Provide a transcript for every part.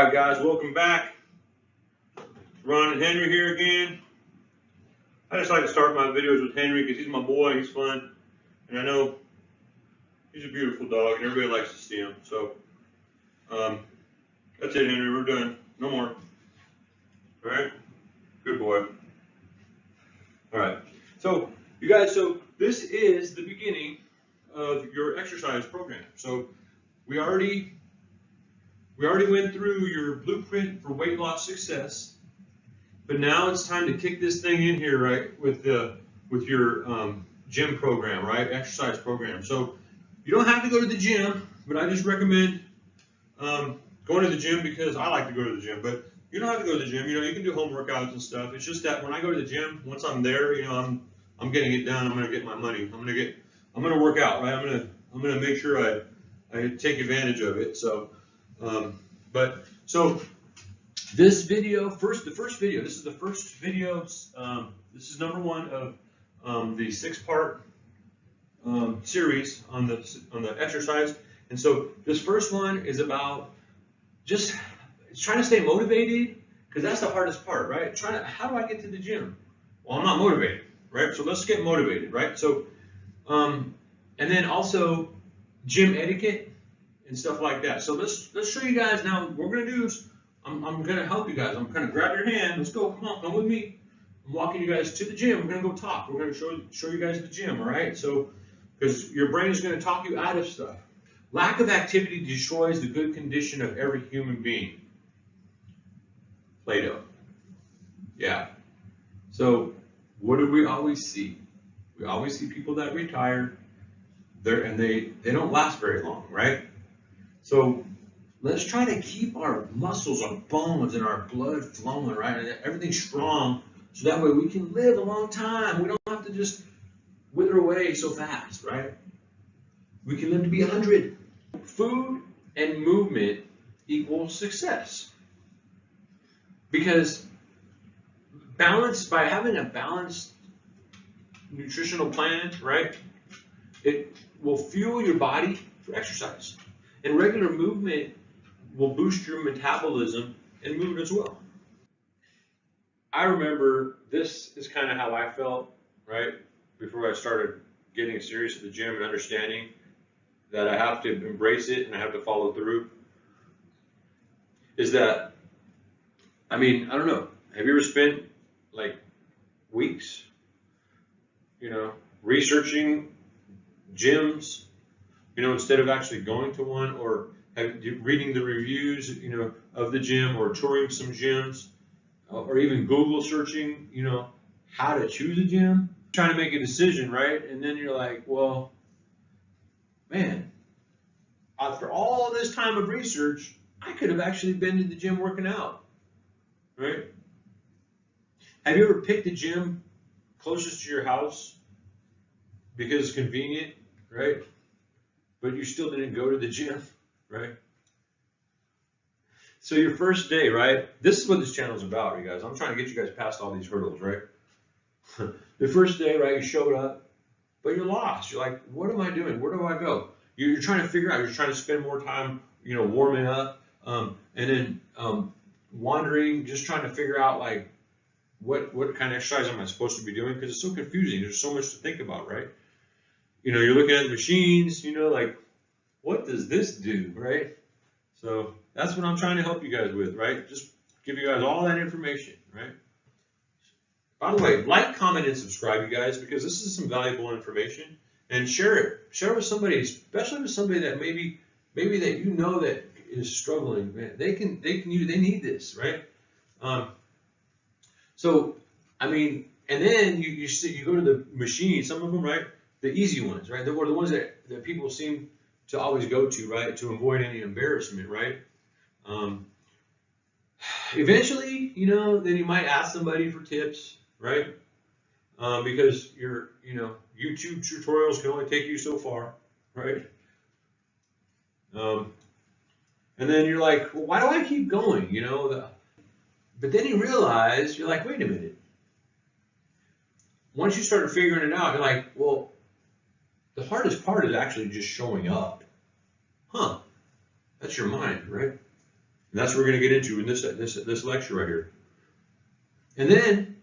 Alright guys, welcome back. Ron and Henry here again. I just like to start my videos with Henry because he's my boy, he's fun. And I know he's a beautiful dog and everybody likes to see him. So, that's it, Henry, we're done. No more. Alright? Good boy. Alright. So, you guys, this is the beginning of your exercise program. So, we already went through your blueprint for weight loss success, but now it's time to kick this thing in here, right, with your gym program, right, exercise program. So you don't have to go to the gym, but I just recommend going to the gym because I like to go to the gym. But you don't have to go to the gym. You know, you can do home workouts and stuff. It's just that when I go to the gym, once I'm there, you know, I'm getting it done. I'm gonna get my money. I'm gonna work out, right? I'm gonna make sure I take advantage of it. So. So this video, the first video, this is the first video, this is number one of the 6-part series on the exercise. And so this first one is about just trying to stay motivated, because that's the hardest part, right? How do I get to the gym? Well, I'm not motivated, right? So let's get motivated, right? So, and then also gym etiquette and stuff like that. So let's show you guys now. What we're gonna do is I'm gonna help you guys. I'm gonna grab your hand. Let's go. Come on, come with me. I'm walking you guys to the gym. We're gonna go talk. We're gonna show you guys the gym. All right. So because your brain is gonna talk you out of stuff. Lack of activity destroys the good condition of every human being. Plato. Yeah. So what do we always see? We always see people that retire. They don't last very long, right? So let's try to keep our muscles, our bones, and our blood flowing, right? And everything strong, so that way we can live a long time. We don't have to just wither away so fast, right? We can live to be 100. Food and movement equals success. Because by having a balanced nutritional plan, right? It will fuel your body for exercise. And regular movement will boost your metabolism and movement as well. I remember this is kind of how I felt, right, before I started getting serious at the gym and understanding that I have to embrace it and I have to follow through. Is that, I mean, I don't know, have you ever spent like weeks, you know, researching gyms, you know, instead of actually going to one, or reading the reviews, you know, of the gym, or touring some gyms, or even Google searching, you know, how to choose a gym, trying to make a decision, right? And then you're like, well, man, after all this time of research, I could have actually been to the gym working out, right? Have you ever picked a gym closest to your house because it's convenient, right? But you still didn't go to the gym, right? So your first day, right? This is what this channel is about, you guys. I'm trying to get you guys past all these hurdles, right? The first day, right, you showed up, but you're lost. You're like, what am I doing? Where do I go? You're trying to figure out. You're trying to spend more time, you know, warming up, and then wandering, just trying to figure out, like, what kind of exercise am I supposed to be doing? Because it's so confusing. There's so much to think about, right? You know, you're looking at the machines, you know, like, what does this do, right? So that's what I'm trying to help you guys with, right? Just give you guys all that information, right? By the way, like, comment, and subscribe, you guys, because this is some valuable information. And share it. Share it with somebody, especially with somebody that maybe that you know that is struggling. Man, they need this, right? So, I mean, and then you go to the machine, some of them, right? The easy ones, right? Or the ones that people seem to always go to, right? To avoid any embarrassment, right? Eventually, you know, then you might ask somebody for tips, right? Because YouTube tutorials can only take you so far, right? And then you're like, well, why do I keep going? You know, but then you realize, you're like, wait a minute. Once you start figuring it out, you're like, well, the hardest part is actually just showing up. Huh? That's your mind, right? And that's what we're going to get into in this lecture right here. And then,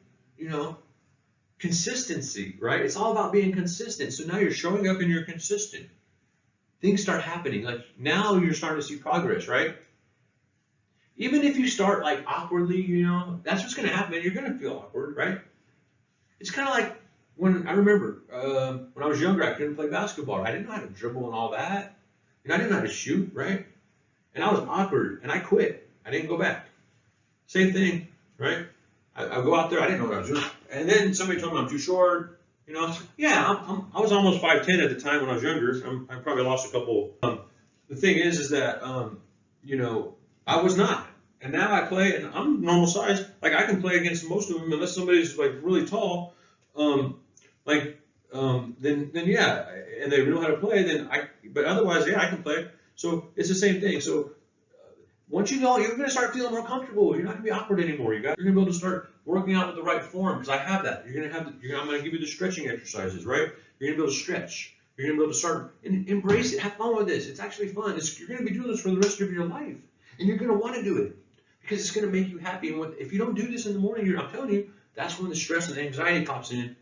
consistency, right? It's all about being consistent. So now you're showing up and you're consistent. Things start happening. Like now you're starting to see progress, right? Even if you start like awkwardly, that's what's going to happen. You're going to feel awkward, right? It's kind of like when I remember when I was younger, I couldn't play basketball. I didn't know how to dribble and all that. I didn't know how to shoot, right? And I was awkward, and I quit. I didn't go back. Same thing, right? I go out there, I didn't know what I was doing. And then somebody told me I'm too short. Yeah, I was almost 5'10" at the time when I was younger. I probably lost a couple. The thing is that, I was not. And now I play, and I'm normal size. Like, I can play against most of them, unless somebody's, like, really tall. Then yeah, and they know how to play, but otherwise, yeah, I can play. So it's the same thing. So once you're going to start feeling more comfortable. You're not going to be awkward anymore. You're going to be able to start working out with the right form, because I have that. I'm going to give you the stretching exercises, right? You're going to be able to stretch. You're going to be able to start embrace it. Have fun with this. It's actually fun. You're going to be doing this for the rest of your life, and you're going to want to do it because it's going to make you happy. And if you don't do this in the morning, I'm telling you, that's when the stress and anxiety pops in.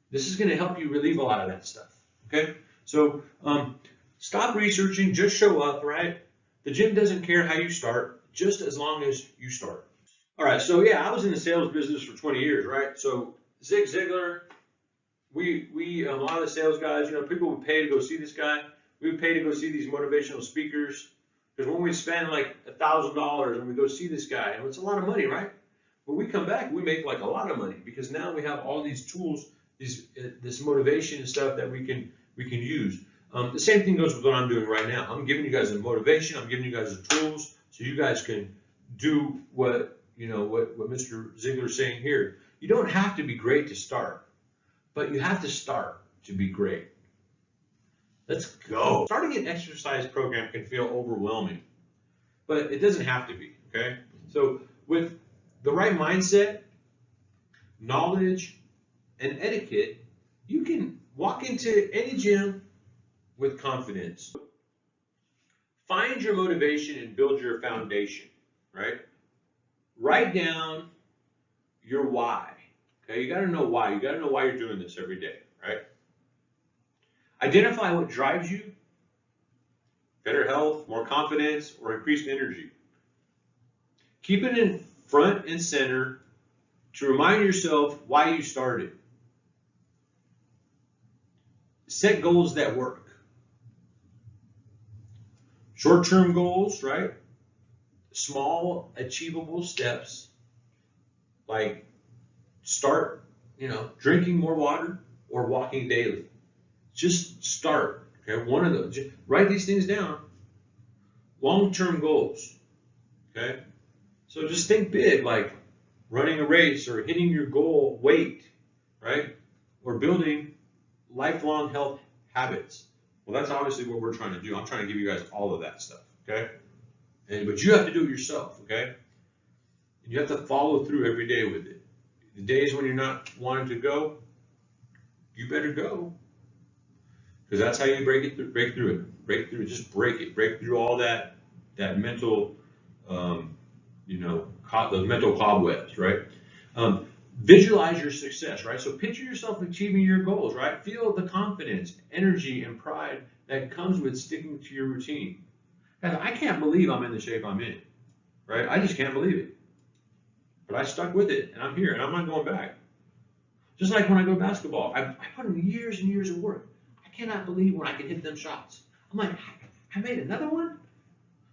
This is going to help you relieve a lot of that stuff. Okay? So stop researching. Just show up, right? The gym doesn't care how you start, just as long as you start. All right. So yeah, I was in the sales business for 20 years, right? So Zig Ziglar, we a lot of the sales guys, people would pay to go see this guy. We would pay to go see these motivational speakers, because when we spend like $1,000 and we go see this guy, and it's a lot of money, right? When we come back, we make like a lot of money, because now we have all these tools, this motivation and stuff that we can use. The same thing goes with what I'm doing right now. I'm giving you guys the motivation. I'm giving you guys the tools so you guys can do what Mr. Ziegler is saying here. You don't have to be great to start, but you have to start to be great. Let's go. Starting an exercise program can feel overwhelming, but it doesn't have to be, okay? So with the right mindset, knowledge, and etiquette, you can walk into any gym with confidence. Find your motivation and build your foundation, right? Write down your why. Okay, you got to know why. You got to know why you're doing this every day, right? Identify what drives you: better health, more confidence, or increased energy. Keep it in front and center to remind yourself why you started. Set goals that work. Short-term goals, right? Small, achievable steps, like start, drinking more water or walking daily. Just start, okay? One of those. Just write these things down. Long-term goals, okay? So just think big, like running a race or hitting your goal weight, right? Or building lifelong health habits. Well, that's obviously what we're trying to do. I'm trying to give you guys all of that stuff, okay? But you have to do it yourself, okay? And you have to follow through every day with it. The days when you're not wanting to go, you better go, because that's how you break through it. Just break it. Break through all that mental, those mental cobwebs, right? Visualize your success, right? So picture yourself achieving your goals, right? Feel the confidence, energy, and pride that comes with sticking to your routine. Guys, I can't believe I'm in the shape I'm in, right? I just can't believe it. But I stuck with it, and I'm here, and I'm not going back. Just like when I go to basketball, I put in years and years of work. I cannot believe when I can hit them shots. I'm like, I made another one?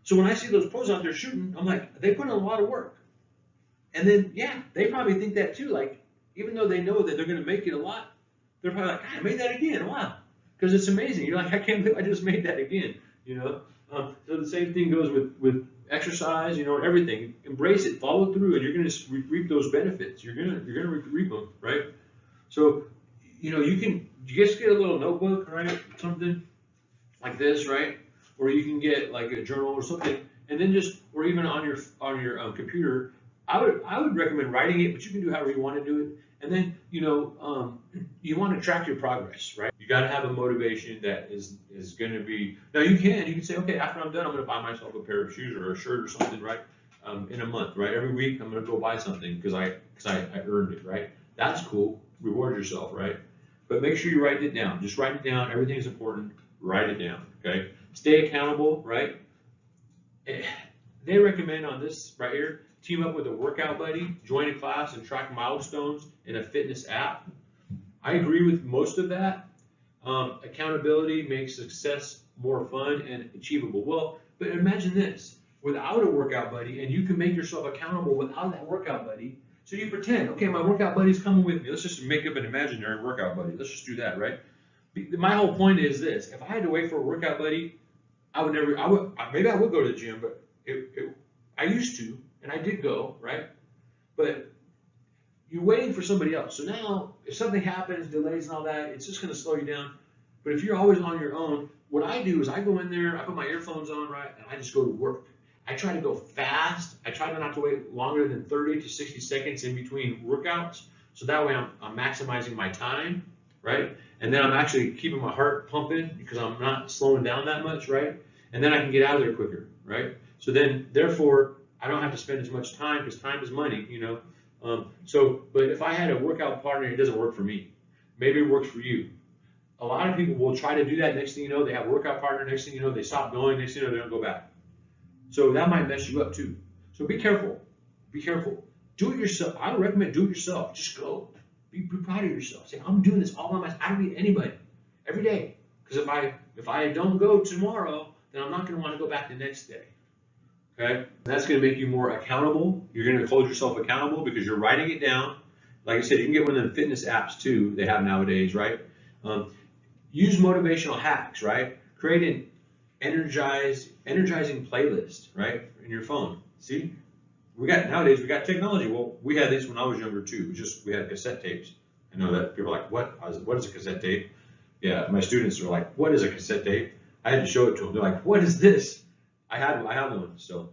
So when I see those pros out there shooting, I'm like, they put in a lot of work. And then, yeah, they probably think that too. Like, even though they know that they're going to make it a lot, they're probably like, I made that again. Wow. Because it's amazing. You're like, I can't believe I just made that again. So the same thing goes with exercise, everything. Embrace it, follow through, and you're going to reap those benefits. You're going to reap them, right? So, you just get a little notebook, right? Something like this, right? Or you can get like a journal or something, and then or even on your computer. I would recommend writing it, but you can do however you want to do it. And then, you want to track your progress, right? You got to have a motivation that is going to be, now you can say, okay, after I'm done, I'm going to buy myself a pair of shoes or a shirt or something, right? in a month, right? Every week I'm gonna go buy something because I earned it, right? That's cool. Reward yourself, right? But make sure you write it down. Just write it down. Everything's important. Write it down, okay? Stay accountable, right? They recommend on this right here, team up with a workout buddy, join a class, and track milestones in a fitness app. I agree with most of that. Accountability makes success more fun and achievable. Well, but imagine this, without a workout buddy, and you can make yourself accountable without that workout buddy. So you pretend, okay, my workout buddy's coming with me. Let's just make up an imaginary workout buddy. Let's just do that, right? My whole point is this: if I had to wait for a workout buddy, maybe I would go to the gym, but I used to, and I did go, right? But you're waiting for somebody else. So now, if something happens, delays and all that, it's just going to slow you down. But if you're always on your own, what I do is I go in there, I put my earphones on, right, and I just go to work. I try to go fast. I try not to wait longer than 30 to 60 seconds in between workouts. So that way I'm maximizing my time, right? And then I'm actually keeping my heart pumping because I'm not slowing down that much, right? And then I can get out of there quicker, right? So then, therefore, I don't have to spend as much time because time is money, you know. But if I had a workout partner, it doesn't work for me. Maybe it works for you. A lot of people will try to do that. Next thing you know, they have a workout partner. Next thing you know, they stop going. Next thing you know, they don't go back. So that might mess you up too. So be careful. Be careful. Do it yourself. I would recommend do it yourself. Just go. Be proud of yourself. Say, I'm doing this all by myself. I don't need anybody every day. Because if I don't go tomorrow, then I'm not going to want to go back the next day. Okay? That's going to make you more accountable. You're going to hold yourself accountable because you're writing it down. Like I said, you can get one of them fitness apps too they have nowadays, right? Use motivational hacks, right? Create an energizing playlist, right, in your phone. See, nowadays we got technology. Well, we had this when I was younger too. We had cassette tapes. I know that people are like, what is a cassette tape? Yeah, my students are like, what is a cassette tape? I had to show it to them. They're like, what is this? I have one. So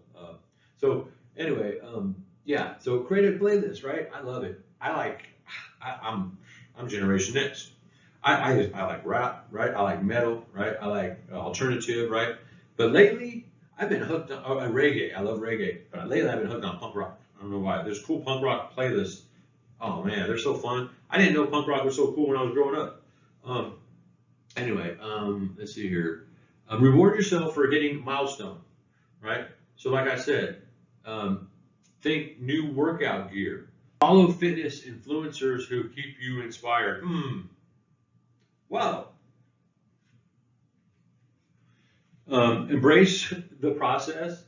anyway, yeah. So create a playlist, right? I love it. I'm Generation X. I like rap, right? I like metal, right? I like alternative, right? But lately, I've been hooked on reggae. I love reggae. But lately, I've been hooked on punk rock. I don't know why. There's cool punk rock playlists. Oh man, they're so fun. I didn't know punk rock was so cool when I was growing up. Anyway, let's see here. Reward yourself for hitting a milestone, right? So like I said, think new workout gear. Follow fitness influencers who keep you inspired. Wow. Embrace the process.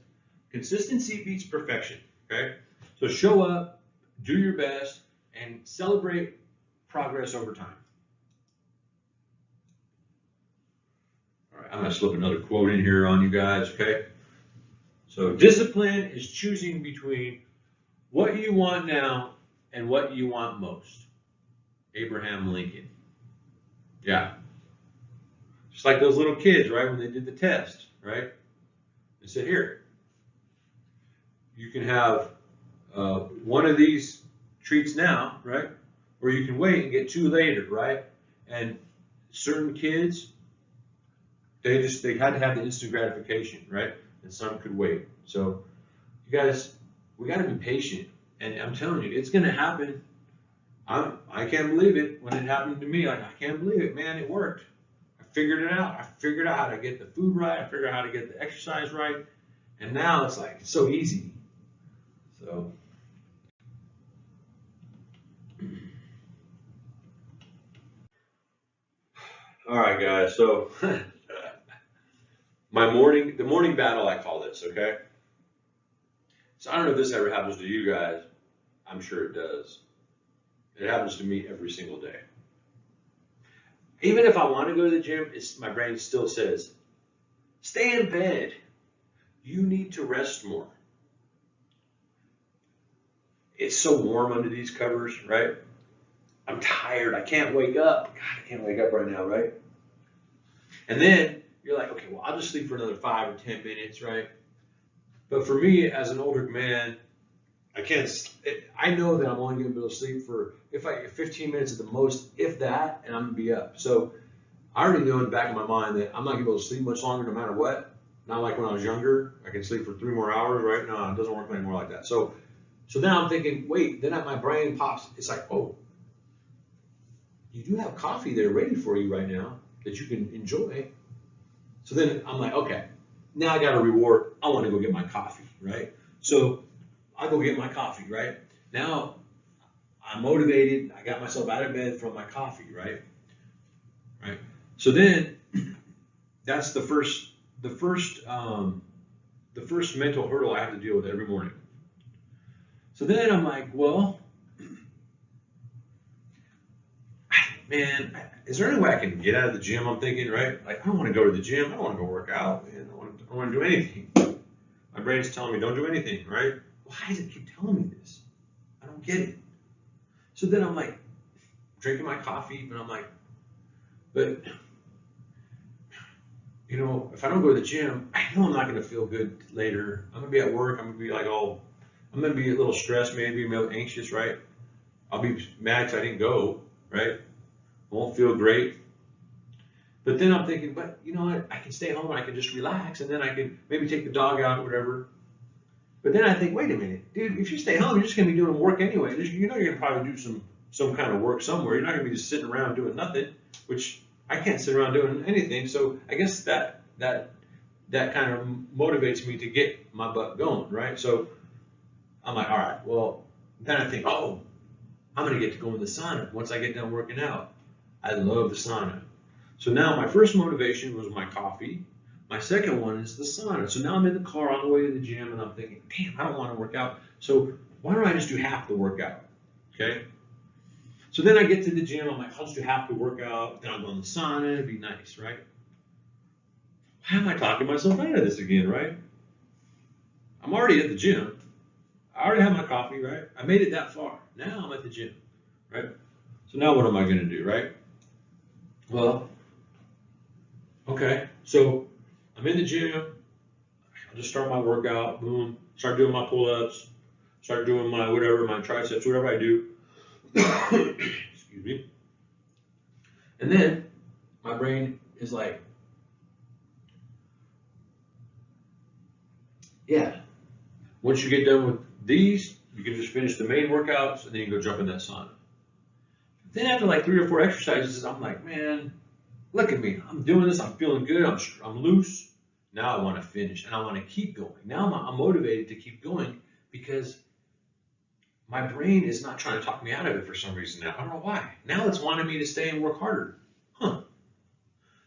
Consistency beats perfection, okay? So show up, do your best, and celebrate progress over time. All right, I'm going to slip another quote in here on you guys, okay? So discipline is choosing between what you want now and what you want most. Abraham Lincoln. Yeah. Just like those little kids, right, when they did the test, right? They said, here, you can have one of these treats now, right? Or you can wait and get two later, right? And certain kids, they had to have the instant gratification, right? And some could wait. So you guys, we got to be patient. And I'm telling you, it's going to happen. I can't believe it when it happened to me. I can't believe it, man. It worked. I figured it out. I figured out how to get the food right. I figured out how to get the exercise right. And now it's like, it's so easy. So. All right, guys. So the morning battle, I call this, okay? So I don't know if this ever happens to you guys. I'm sure it does. It happens to me every single day. Even if I want to go to the gym, my brain still says, stay in bed. You need to rest more. It's so warm under these covers, right? I'm tired. I can't wake up. God, I can't wake up right now, right? And then you're like, okay, well, I'll just sleep for another 5 or 10 minutes, right? But for me, as an older man, I know that I'm only going to be able to sleep for 15 minutes at the most, if that, and I'm going to be up. So I already know in the back of my mind that I'm not going to be able to sleep much longer no matter what. Not like when I was younger, I can sleep for 3 more hours, right? No, it doesn't work anymore like that. So now I'm thinking, wait, then my brain pops, it's like, oh, you do have coffee there ready for you right now that you can enjoy. So then I'm like, okay, now I got a reward. I want to go get my coffee, right? So I go get my coffee, right? Now I'm motivated. I got myself out of bed from my coffee, right? Right. So then that's the first mental hurdle I have to deal with every morning. So then I'm like, well, man, is there any way I can get out of the gym? I'm thinking, right? Like, I don't want to go to the gym. I don't want to go work out, man. I don't want to do anything. My brain's telling me, don't do anything, right? Why does it keep telling me this? I don't get it. So then I'm like, drinking my coffee, but I'm like, but, you know, if I don't go to the gym, I know I'm not going to feel good later. I'm going to be at work. I'm going to be like, oh, I'm going to be a little stressed, maybe a little anxious, right? I'll be mad because I didn't go, right? Won't feel great. But then I'm thinking, but you know what? I can stay home and I can just relax, and then I can maybe take the dog out or whatever. But then I think, wait a minute, dude, if you stay home, you're just going to be doing work anyway. You know you're going to probably do some kind of work somewhere. You're not going to be just sitting around doing nothing, which I can't sit around doing anything. So I guess that kind of motivates me to get my butt going, right? So I'm like, all right, well, then I think, oh, I'm going to get to go in the sauna once I get done working out. I love the sauna. So now my first motivation was my coffee. My second one is the sauna. So now I'm in the car on the way to the gym and I'm thinking, damn, I don't want to work out. So why don't I just do half the workout? Okay. So then I get to the gym. I'm like, I'll just do half the workout. Then I'll go in the sauna. It'd be nice, right? Why am I talking myself out of this again, right? I'm already at the gym. I already have my coffee, right? I made it that far. Now I'm at the gym, right? So now what am I going to do, right? Well, okay. So I'm in the gym. I'll just start my workout. Boom. Start doing my pull-ups. Start doing my whatever, my triceps, whatever I do. Excuse me. And then my brain is like, yeah, once you get done with these, you can just finish the main workouts and then you can go jump in that sauna. Then after like 3 or 4 exercises, I'm like, man, look at me. I'm doing this. I'm feeling good. I'm loose. Now I want to finish and I want to keep going. Now I'm motivated to keep going because my brain is not trying to talk me out of it for some reason now. I don't know why. Now it's wanting me to stay and work harder. Huh.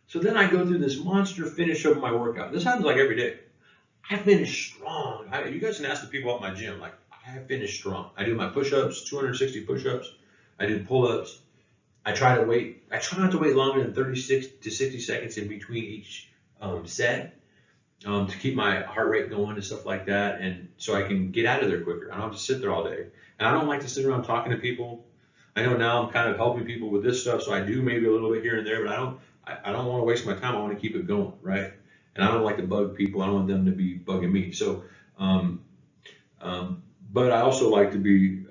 So then I go through this monster finish of my workout. This happens like every day. I finish strong. You guys can ask the people at my gym. Like, I finish strong. I do my push-ups, 260 push-ups. I do pull-ups. I try not to wait longer than 36 to 60 seconds in between each set to keep my heart rate going and stuff like that, and so I can get out of there quicker. I don't have to sit there all day. And I don't like to sit around talking to people. I know now I'm kind of helping people with this stuff, so I do maybe a little bit here and there, but I don't want to waste my time. I want to keep it going, right? And I don't like to bug people. I don't want them to be bugging me. So, but I also like to be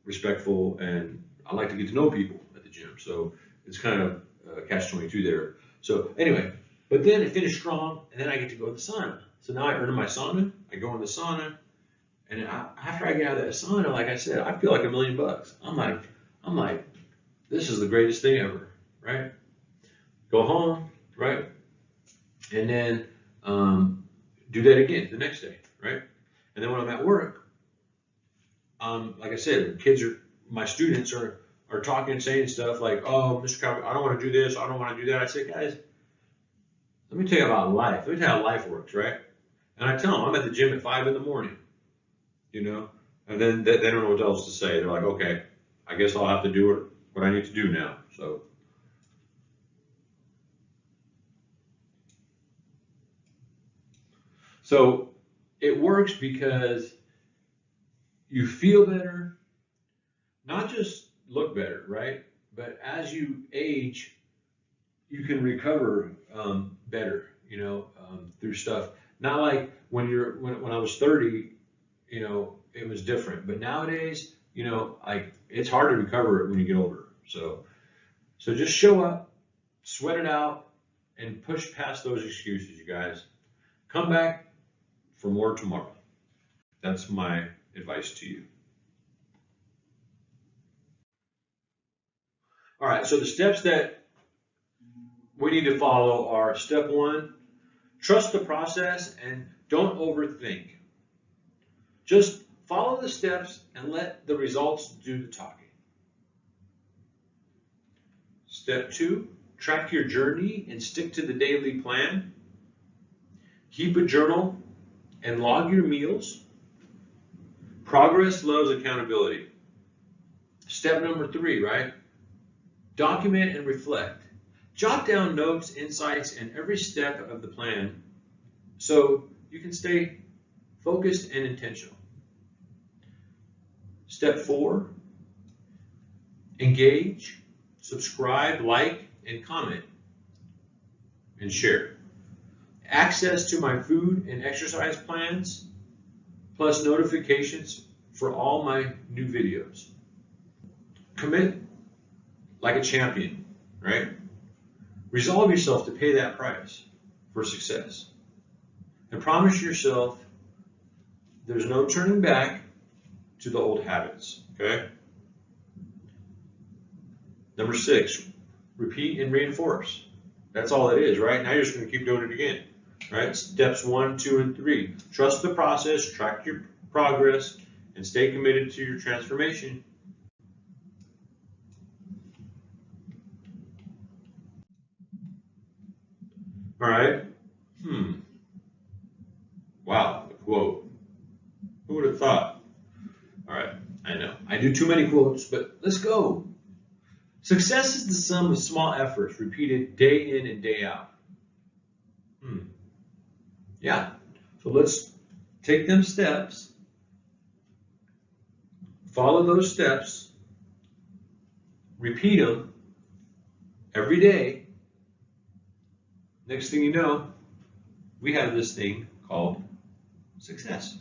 respectful, and I like to get to know people at the gym. So it's kind of catch-22 there. So anyway, but then I finish strong, and then I get to go to the sauna. So now I earn my sauna. I go in the sauna, and after I get out of that sauna, like I said, I feel like $1,000,000. I'm like, this is the greatest thing ever, right? Go home, right? And then do that again the next day, right? And then when I'm at work, like I said, my students are talking and saying stuff like, oh, Mr. Calvillo, I don't want to do this, I don't want to do that. I say, guys, let me tell you about life. Let me tell you how life works, right? And I tell them I'm at the gym at 5 in the morning, you know, and then they don't know what else to say. They're like, okay, I guess I'll have to do what I need to do now. So it works because you feel better, not just look better, right? But as you age, you can recover better, you know, through stuff. Not like when I was 30, you know, it was different. But nowadays, you know, like it's hard to recover when you get older. So just show up, sweat it out, and push past those excuses, you guys. Come back for more tomorrow. That's my advice to you. All right, so the steps that we need to follow are step 1, trust the process and don't overthink. Just follow the steps and let the results do the talking. Step 2, track your journey and stick to the daily plan. Keep a journal and log your meals. Progress loves accountability. Step number 3, right? Document and reflect. Jot down notes, insights, and every step of the plan so you can stay focused and intentional. Step 4, engage, subscribe, like, and comment, and share. Access to my food and exercise plans, plus notifications for all my new videos. Commit like a champion, right? Resolve yourself to pay that price for success. And promise yourself there's no turning back to the old habits, okay? Number 6, repeat and reinforce. That's all it is, right? Now you're just going to keep doing it again, right? Steps 1, 2, and 3. Trust the process, track your progress, and stay committed to your transformation. All right. Wow, a quote. Who would have thought? All right, I know. I do too many quotes, but let's go. Success is the sum of small efforts repeated day in and day out. Yeah. So let's take them steps, follow those steps, repeat them every day. Next thing you know, we have this thing called success.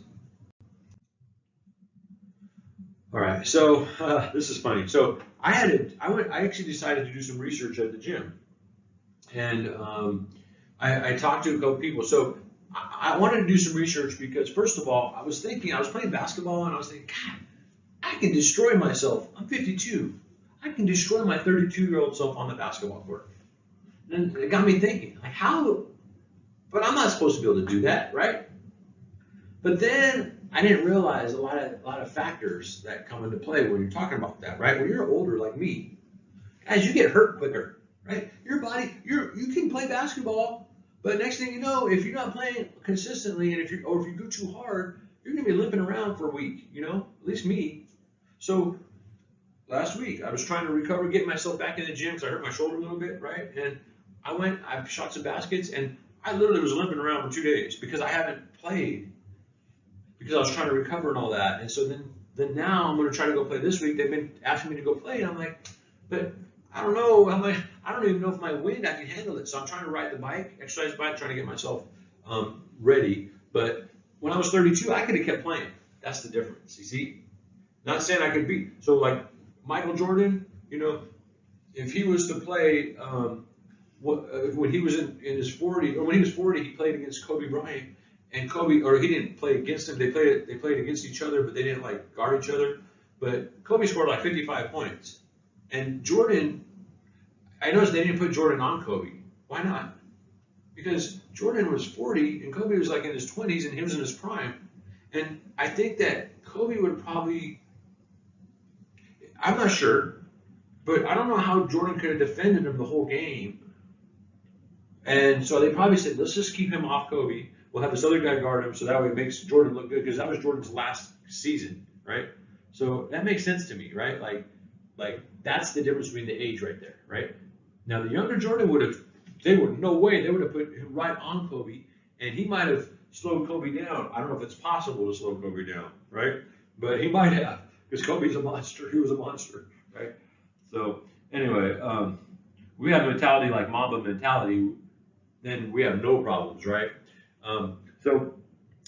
All right, so this is funny. So I actually decided to do some research at the gym, and I talked to a couple people. So I wanted to do some research because, first of all, I was playing basketball, and I was thinking, God, I can destroy myself. I'm 52. I can destroy my 32-year-old self on the basketball court. And it got me thinking, like, how? But I'm not supposed to be able to do that, right? But then I didn't realize a lot of factors that come into play when you're talking about that, right? When you're older like me, guys, you get hurt quicker, right? Your body, you can play basketball, but next thing you know, if you're not playing consistently, and if you go too hard, you're gonna be limping around for a week, at least me. So last week I was trying to recover, get myself back in the gym because I hurt my shoulder a little bit, right? And I shot some baskets, and I literally was limping around for 2 days because I haven't played, because I was trying to recover and all that. And so then now I'm going to try to go play this week. They've been asking me to go play, and I'm like, but I don't know. I don't even know if my wind, I can handle it. So I'm trying to ride the bike, exercise bike, trying to get myself ready. But when I was 32, I could have kept playing. That's the difference. You see, not saying I could beat. So like Michael Jordan, if he was to play when he was in his 40s, or when he was 40, he played against Kobe Bryant. And Kobe, or he didn't play against him. They played against each other, but they didn't like guard each other. But Kobe scored like 55 points. And Jordan, I noticed they didn't put Jordan on Kobe. Why not? Because Jordan was 40 and Kobe was like in his 20s and he was in his prime. And I think that Kobe would probably, I'm not sure, but I don't know how Jordan could have defended him the whole game. And so they probably said, let's just keep him off Kobe. We'll have this other guy guard him, so that way it makes Jordan look good, because that was Jordan's last season, right? So that makes sense to me, right? Like that's the difference between the age right there, right? Now the younger Jordan would have put him right on Kobe, and he might have slowed Kobe down. I don't know if it's possible to slow Kobe down, right? But he might have, because Kobe's a monster. He was a monster, right? So anyway, we have a mentality like Mamba mentality, then we have no problems, right? So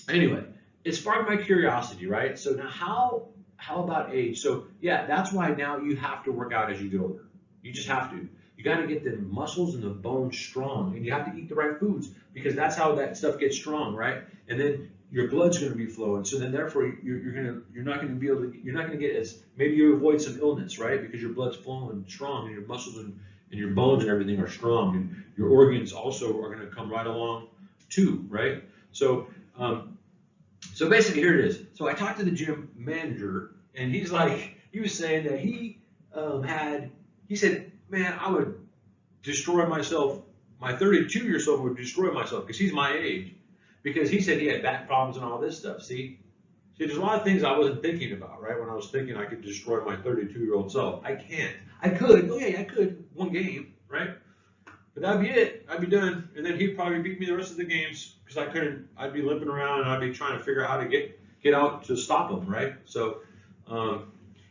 anyway, it sparked my curiosity, right? So now how about age? So yeah, that's why now you have to work out as you get older. You just have to. You got to get the muscles and the bones strong, and you have to eat the right foods because that's how that stuff gets strong, right? And then your blood's going to be flowing. So then, therefore, you're not going to be able to, you're not going to get as, maybe you avoid some illness, right? Because your blood's flowing strong, and your muscles and your bones and everything are strong, and your organs also are going to come right along too, right? So, so basically, here it is. So I talked to the gym manager, and he was saying that he said, man, I would destroy myself. My 32-year-old would destroy myself because he's my age. Because he said he had back problems and all this stuff. See, there's a lot of things I wasn't thinking about, right? When I was thinking I could destroy my 32-year-old self. I can't. I could. Oh, yeah, I could. One game, right? But that'd be it. I'd be done. And then he'd probably beat me the rest of the games because I couldn't. I'd be limping around and I'd be trying to figure out how to get out to stop him, right? So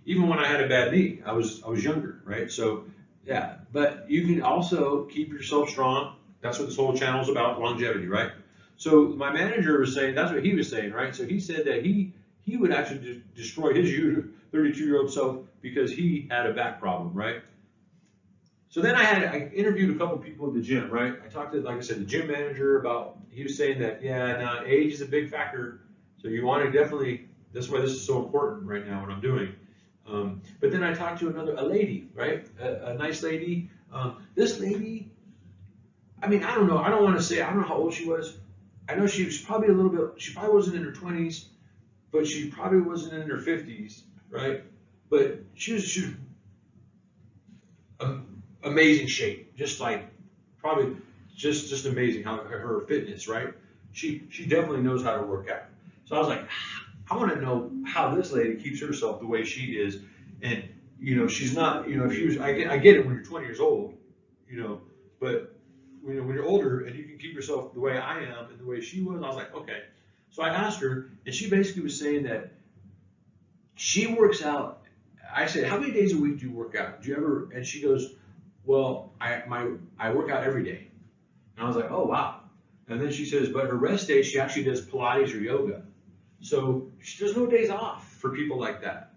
even when I had a bad knee, I was younger, right? So yeah, but you can also keep yourself strong. That's what this whole channel is about, longevity, right? So my manager was saying, that's what he was saying, right? So he said that he would actually destroy his 32-year-old self because he had a back problem, right? So then I interviewed a couple people at the gym, right? I talked to, like I said, the gym manager about, he was saying that, yeah, no, age is a big factor. So you want to definitely, that's why this is so important right now, what I'm doing. But then I talked to a lady, right? A nice lady. This lady, I mean, I don't know. I don't want to say, I don't know how old she was. I know she was probably she probably wasn't in her 20s, but she probably wasn't in her 50s, right? But she was amazing shape, just like probably just amazing how her fitness, right? She definitely knows how to work out. So I was like, I want to know how this lady keeps herself the way she is, and she's not, if she was, I get it when you're 20 years old, but when you're older and you can keep yourself the way I am and the way she was, I was like, okay. So I asked her, and she basically was saying that she works out. I said, how many days a week do you work out? Do you ever? And she goes, well, I work out every day. And I was like, oh, wow. And then she says, but her rest day, she actually does Pilates or yoga. So there's no days off for people like that,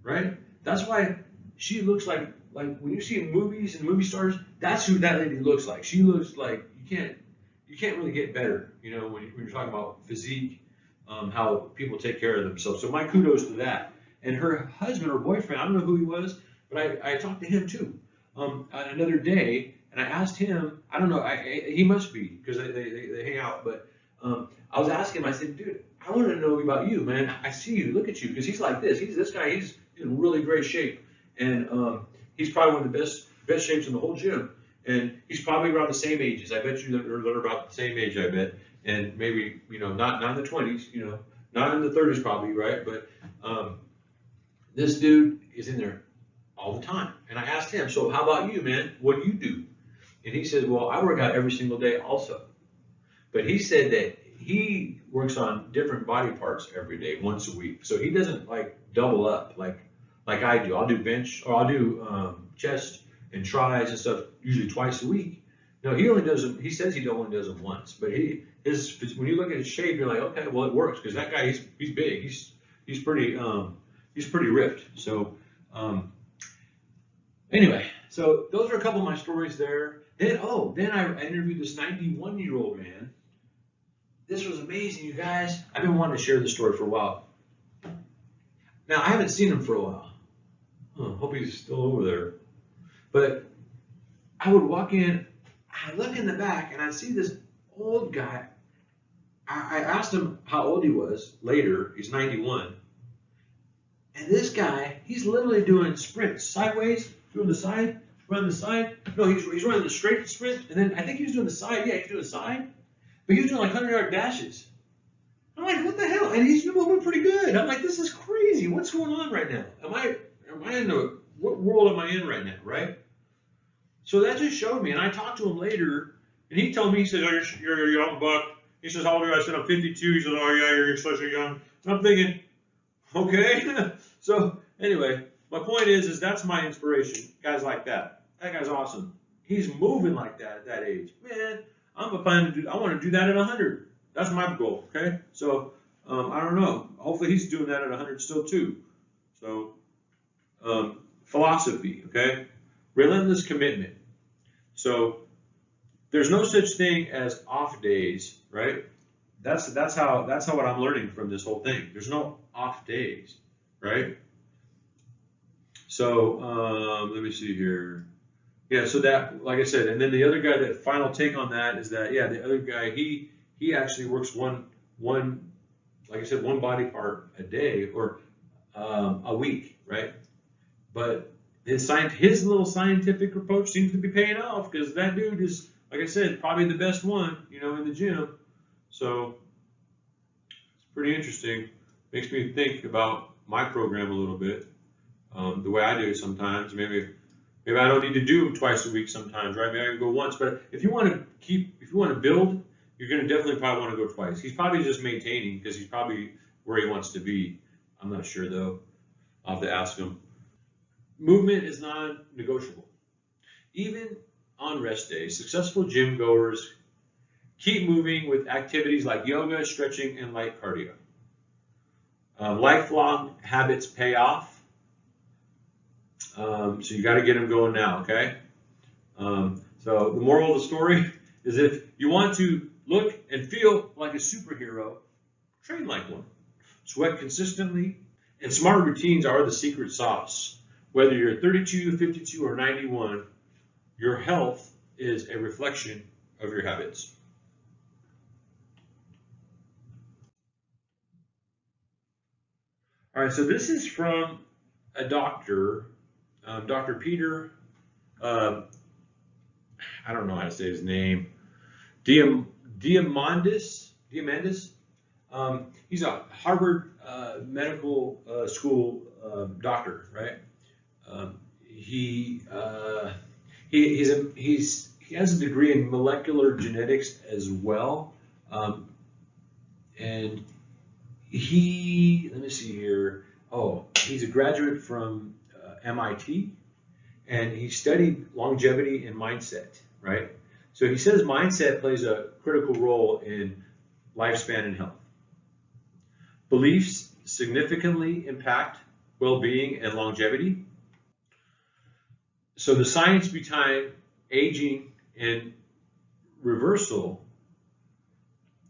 right? That's why she looks like when you see in movies and movie stars, that's who that lady looks like. She looks like you can't really get better, when you're talking about physique, how people take care of themselves. So my kudos to that. And her husband or boyfriend, I don't know who he was, but I talked to him too on another day, and I asked him, I don't know, he must be because they hang out, but I was asking him, I said, dude, I want to know about you, man. I see you, look at you, because he's like this. This guy, he's in really great shape, and he's probably one of the best shapes in the whole gym, and he's probably around the same ages. I bet you they're about the same age, I bet, and maybe not in the 20s, not in the 30s probably, right? But this dude is in there all the time, and I asked him, so how about you, man? What do you do? And he says, well, I work out every single day also, but he said that he works on different body parts every day, once a week. So he doesn't like double up like I do. I'll do bench, or I'll do chest and tries and stuff usually twice a week. No, he only does them. He says he only does them once. But when you look at his shape, you're like, okay, well it works because that guy he's big. He's pretty ripped. So anyway, so those are a couple of my stories there. Then I interviewed this 91-year-old man. This was amazing, you guys. I've been wanting to share this story for a while. Now, I haven't seen him for a while. Hope he's still over there. But I would walk in, I look in the back, and I see this old guy. I asked him how old he was later. He's 91. And this guy, he's literally doing sprints sideways, doing the side, running the side. No, he's running the straight sprint, and then I think he was doing the side. Yeah, he's doing the side. But he was doing like 100-yard dashes. I'm like, what the hell? And he's moving pretty good. I'm like, this is crazy. What's going on right now? Am I in what world am I in right now, right? So that just showed me. And I talked to him later, and he told me, he says, oh, you're a young buck. He says, how old are you? I said, I'm 52. He says, oh, yeah, you're such a young. And I'm thinking, okay. So anyway, my point is that's my inspiration. Guys like that. That guy's awesome. He's moving like that at that age. Man, I want to do that at 100. That's my goal, okay? So, I don't know. Hopefully he's doing that at 100 still too. So, philosophy, okay? Relentless commitment. So there's no such thing as off days, right? That's how what I'm learning from this whole thing. There's no off days, right? So let me see here. Yeah, so that, like I said, and then the other guy, that final take on that is that, yeah, the other guy, he actually works one, like I said, one body part a day or a week, right? But his little scientific approach seems to be paying off because that dude is, like I said, probably the best one, in the gym. So it's pretty interesting. Makes me think about my program a little bit, the way I do it sometimes. Maybe I don't need to do them twice a week sometimes, right? Maybe I can go once. But if you want to build, you're going to definitely probably want to go twice. He's probably just maintaining because he's probably where he wants to be. I'm not sure though. I'll have to ask him. Movement is non-negotiable. Even on rest days, successful gym goers keep moving with activities like yoga, stretching, and light cardio. Lifelong habits pay off. So you got to get them going now, okay? So the moral of the story is if you want to look and feel like a superhero, train like one. Sweat consistently, and smart routines are the secret sauce. Whether you're 32, 52, or 91, your health is a reflection of your habits. All right, so this is from a doctor, Dr. Peter, uh, I don't know how to say his name, Diamandis. He's a Harvard medical school doctor, right? He has a degree in molecular genetics as well, and let me see here. Oh, he's a graduate from MIT, and he studied longevity and mindset, right? So he says mindset plays a critical role in lifespan and health. Beliefs significantly impact well-being and longevity. So the science behind aging and reversal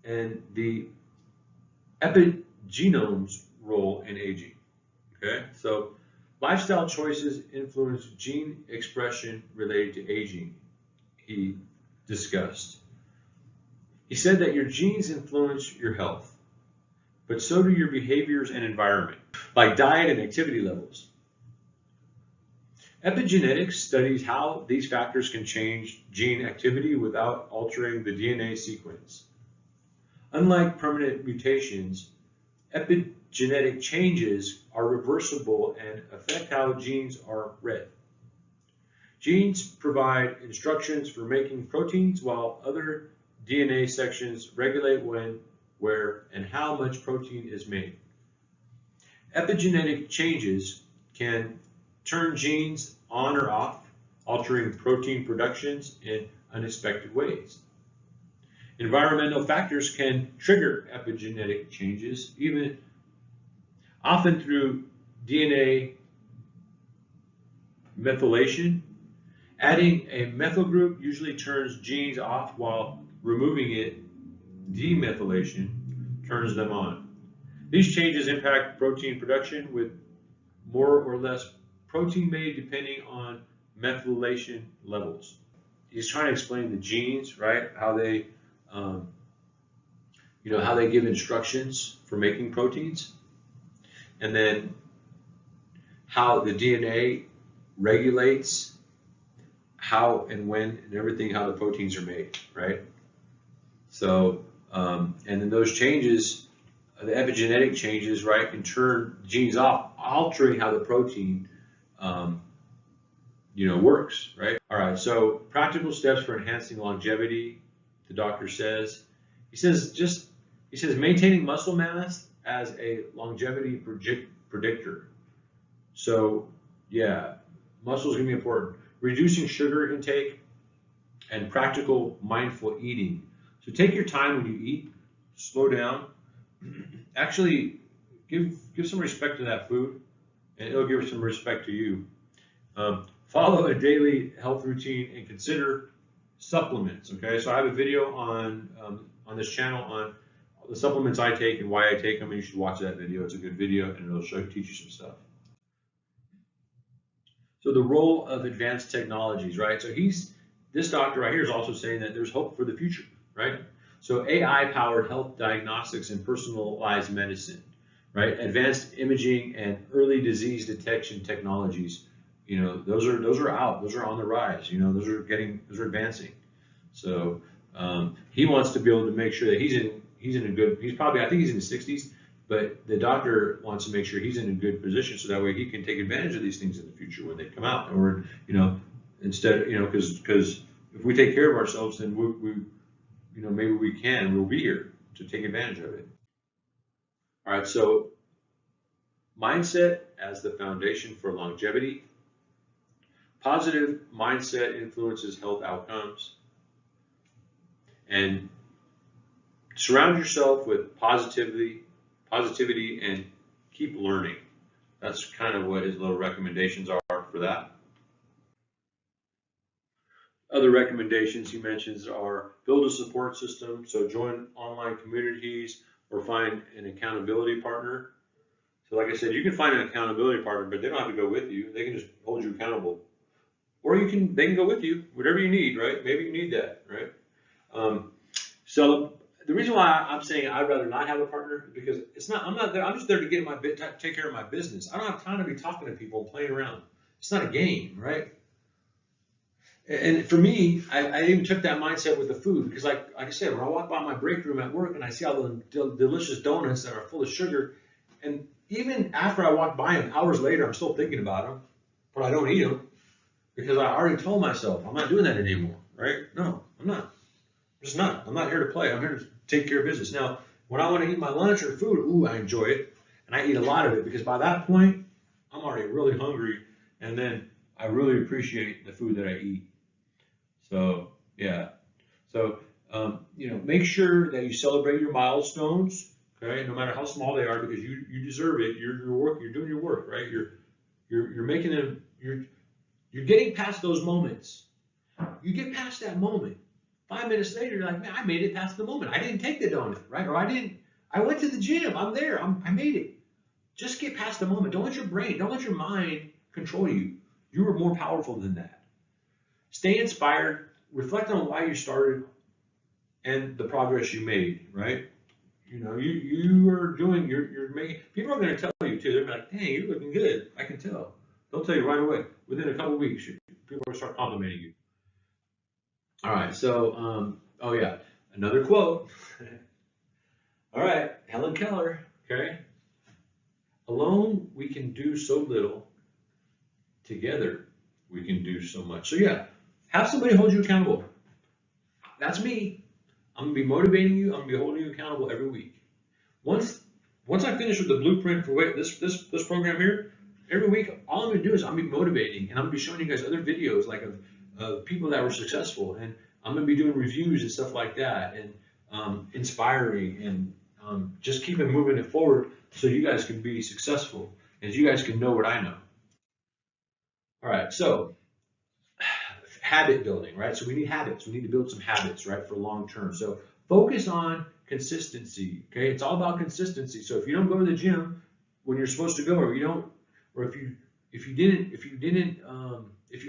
and the epigenome's role in aging. Okay, so lifestyle choices influence gene expression related to aging, he discussed. He said that your genes influence your health, but so do your behaviors and environment, like diet and activity levels. Epigenetics studies how these factors can change gene activity without altering the DNA sequence. Unlike permanent mutations, epigenetic changes are reversible and affect how genes are read. Genes provide instructions for making proteins, while other DNA sections regulate when, where, and how much protein is made. Epigenetic changes can turn genes on or off, altering protein productions in unexpected ways. Environmental factors can trigger epigenetic changes, often through DNA methylation. Adding a methyl group usually turns genes off, while removing it, demethylation, turns them on. These changes impact protein production, with more or less protein made depending on methylation levels. He's trying to explain the genes, right? How they, how they give instructions for making proteins, and then how the DNA regulates how and when and everything, how the proteins are made, right? So, and then those changes, the epigenetic changes, right, can turn genes off, altering how the protein, works, right? All right, so practical steps for enhancing longevity, the doctor says. He says maintaining muscle mass as a longevity predictor. So, yeah, muscle is going to be important. Reducing sugar intake and practical mindful eating. So take your time when you eat, slow down. Actually, give some respect to that food, and it'll give some respect to you. Follow a daily health routine and consider supplements. Okay, so I have a video on this channel on the supplements I take and why I take them. And you should watch that video. It's a good video, and it'll teach you some stuff. So the role of advanced technologies, right? So this doctor right here is also saying that there's hope for the future, right? So AI-powered health diagnostics and personalized medicine, right? Advanced imaging and early disease detection technologies, those are out, those are on the rise, those are advancing. So he wants to be able to make sure that he's probably, I think he's in his 60s, but the doctor wants to make sure he's in a good position so that way he can take advantage of these things in the future when they come out. Or, instead, because if we take care of ourselves, then maybe we'll be here to take advantage of it. All right, so mindset as the foundation for longevity. Positive mindset influences health outcomes. And surround yourself with positivity and keep learning. That's kind of what his little recommendations are for that. Other recommendations he mentions are build a support system, so join online communities or find an accountability partner. So like I said, you can find an accountability partner, but they don't have to go with you. They can just hold you accountable. Or they can go with you, whatever you need, right? Maybe you need that, right? So the reason why I'm saying I'd rather not have a partner is because I'm not there. I'm just there to take care of my business. I don't have time to be talking to people and playing around. It's not a game, right? And for me, I even took that mindset with the food because, like I said, when I walk by my break room at work and I see all the delicious donuts that are full of sugar, and even after I walk by them, hours later, I'm still thinking about them, but I don't eat them because I already told myself I'm not doing that anymore, right? No, I'm not. I'm just not. I'm not here to play. I'm here to take care of business. Now, when I want to eat my lunch or food, ooh, I enjoy it, and I eat a lot of it because by that point, I'm already really hungry, and then I really appreciate the food that I eat. So, yeah. So, make sure that you celebrate your milestones, okay? No matter how small they are, because you deserve it. You're doing your work, right? You're making them. You're getting past those moments. You get past that moment. 5 minutes later, you're like, man, I made it past the moment. I didn't take the donut, right? Or I went to the gym. I'm there. I made it. Just get past the moment. Don't let your mind control you. You are more powerful than that. Stay inspired, reflect on why you started and the progress you made, right? You're making, people are going to tell you too. They're like, dang, you're looking good. I can tell. They'll tell you right away. Within a couple of weeks, people will start complimenting you. All right, so, oh yeah, another quote. All right, Helen Keller, okay? Alone, we can do so little. Together, we can do so much. So yeah, have somebody hold you accountable. That's me. I'm gonna be motivating you. I'm gonna be holding you accountable every week. Once I finish with the blueprint for this program here, every week all I'm gonna do is I'm gonna be motivating, and I'm gonna be showing you guys other videos like of people that were successful, and I'm gonna be doing reviews and stuff like that, and inspiring, and just keeping moving it forward so you guys can be successful and you guys can know what I know. All right, so habit building, right? So we need habits. We need to build some habits, right, for long term. So focus on consistency, okay? It's all about consistency. So if you don't go to the gym when you're supposed to go, or if you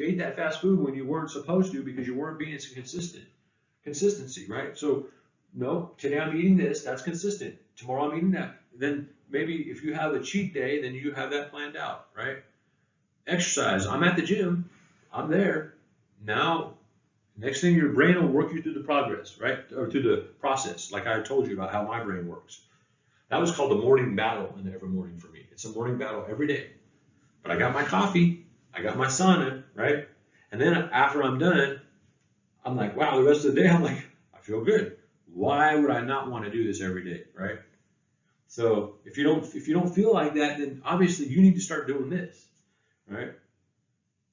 ate that fast food when you weren't supposed to because you weren't being consistent, consistency, right? So no, today I'm eating this, that's consistent. Tomorrow I'm eating that. Then maybe if you have a cheat day, then you have that planned out, right? Exercise. I'm at the gym. I'm there. Now, next thing your brain will work you through the progress, right? Or through the process, like I told you about how my brain works. That was called the morning battle in every morning for me. It's a morning battle every day. But I got my coffee. I got my sauna, right? And then after I'm done, I'm like, wow, the rest of the day, I'm like, I feel good. Why would I not want to do this every day, right? So if you don't feel like that, then obviously you need to start doing this, right?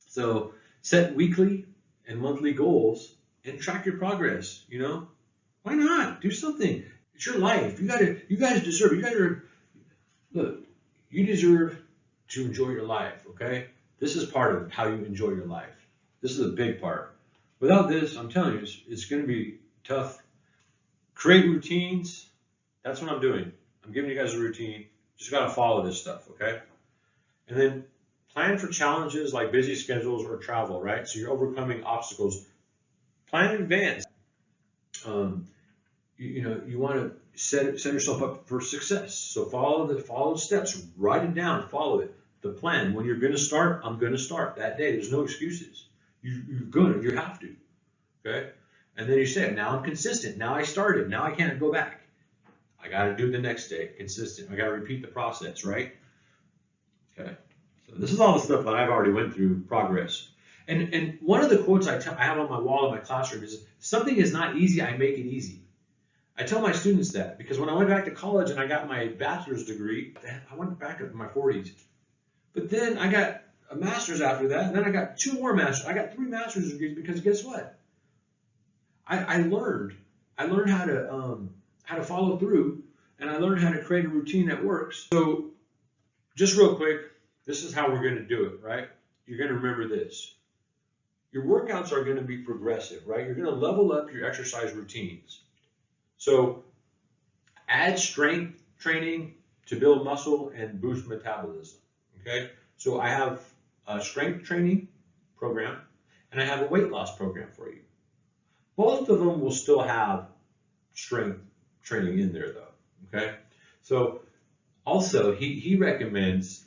So set weekly and monthly goals and track your progress. Why not do something? It's your life. You guys deserve it. You deserve to enjoy your life. Okay, this is part of how you enjoy your life. This is a big part. Without this, I'm telling you, it's going to be tough. Create routines. That's what I'm doing. I'm giving you guys a routine. Just got to follow this stuff, okay? And then plan for challenges like busy schedules or travel, right? So you're overcoming obstacles. Plan in advance. You want to set yourself up for success. So follow the steps. Write it down. Follow it. The plan. When you're going to start, I'm going to start that day. There's no excuses. You're going to. You have to. Okay. And then you say, now I'm consistent. Now I started. Now I can't go back. I got to do it the next day. Consistent. I got to repeat the process. Right. Okay. So this is all the stuff that I've already went through. Progress. And one of the quotes I have on my wall in my classroom is, something is not easy, I make it easy. I tell my students that because when I went back to college and I got my bachelor's degree, I went back up in my 40s. But then I got a master's after that, and then I got 2 more masters. I got 3 master's degrees because guess what? I learned how to follow through, and I learned how to create a routine that works. So just real quick, this is how we're going to do it, right? You're going to remember this. Your workouts are going to be progressive, right? You're going to level up your exercise routines. So add strength training to build muscle and boost metabolism, okay? So I have a strength training program and I have a weight loss program for you. Both of them will still have strength training in there though, okay? So also he recommends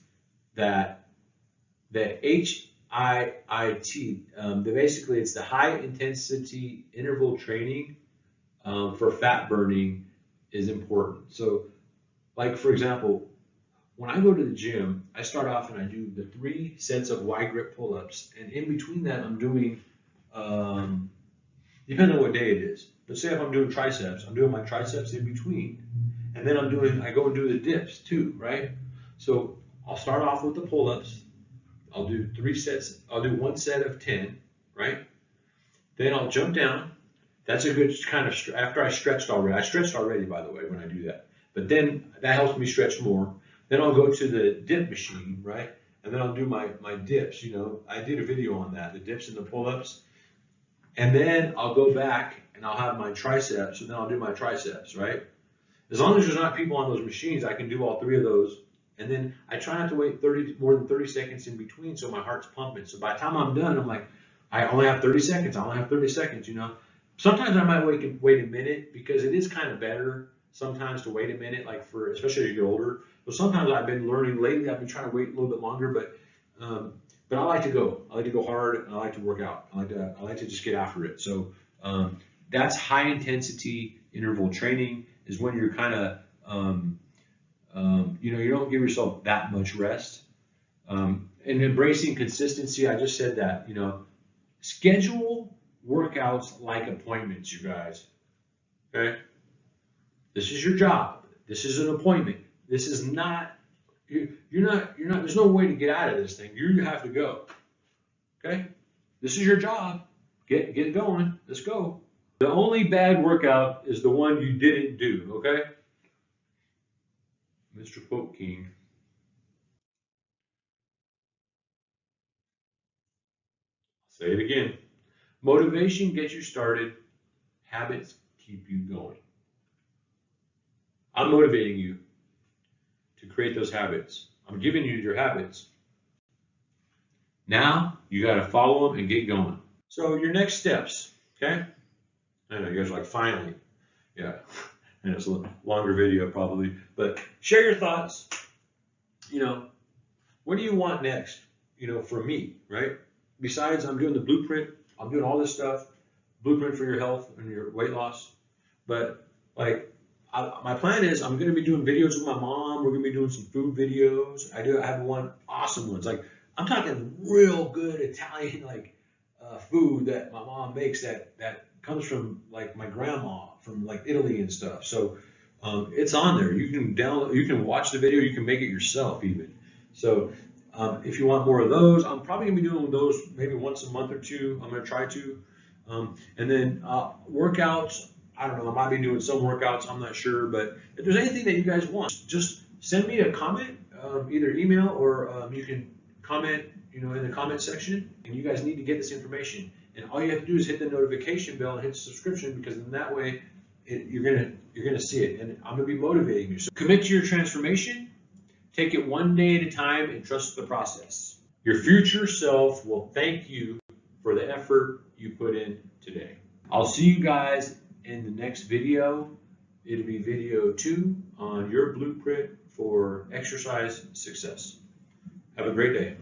that the HIIT, basically it's the high intensity interval training for fat burning is important. So like for example, when I go to the gym, I start off and I do the 3 sets of wide grip pull-ups, and in between that I'm doing, depending on what day it is, but say if I'm doing triceps, I'm doing my triceps in between, and then I go and do the dips too, right? So I'll start off with the pull-ups. I'll do 3 sets. I'll do 1 set of 10, right? Then I'll jump down. That's a good kind of, after I stretched already. I stretched already, by the way, when I do that. But then that helps me stretch more. Then I'll go to the dip machine, right? And then I'll do my dips, I did a video on that, the dips and the pull-ups. And then I'll go back and I'll have my triceps, and then I'll do my triceps, right? As long as there's not people on those machines, I can do all 3 of those. And then I try not to wait more than 30 seconds in between so my heart's pumping. So by the time I'm done, I'm like, I only have 30 seconds. I only have 30 seconds, Sometimes I might wait a minute because it is kind of better sometimes to wait a minute, like especially as you get older. But sometimes I've been learning lately, I've been trying to wait a little bit longer, but I like to go. I like to go hard and I like to work out. I like to just get after it. So that's high intensity interval training is when you're kind of, you don't give yourself that much rest. And embracing consistency, I just said that, schedule workouts like appointments, you guys, okay? This is your job. This is an appointment. This is not, there's no way to get out of this thing. You have to go, okay? This is your job. Get it going. Let's go. The only bad workout is the one you didn't do, okay? Mr. Quote King. I'll say it again. Motivation gets you started. Habits keep you going. I'm motivating you to create those habits. I'm giving you your habits. Now you got to follow them and get going. So your next steps, okay? I know you guys are like, finally. Yeah, and it's a longer video probably, but share your thoughts. What do you want next, from me, right? Besides, I'm doing the blueprint. I'm doing all this stuff, blueprint for your health and your weight loss. But my plan is I'm going to be doing videos with my mom. We're going to be doing some food videos. I have one awesome ones. Like I'm talking real good Italian food that my mom makes that comes from like my grandma from like Italy and stuff. So it's on there. You can download. You can watch the video. You can make it yourself even. So if you want more of those, I'm probably going to be doing those maybe once a month or 2. I'm going to try to. And then workouts, I don't know, I might be doing some workouts, I'm not sure. But if there's anything that you guys want, just send me a comment, either email or you can comment, in the comment section. And you guys need to get this information. And all you have to do is hit the notification bell and hit subscription, because in that way you're gonna see it, and I'm gonna be motivating you. So commit to your transformation, take it one day at a time, and trust the process. Your future self will thank you for the effort you put in today. I'll see you guys in the next video. It'll be video 2 on your blueprint for exercise success. Have a great day.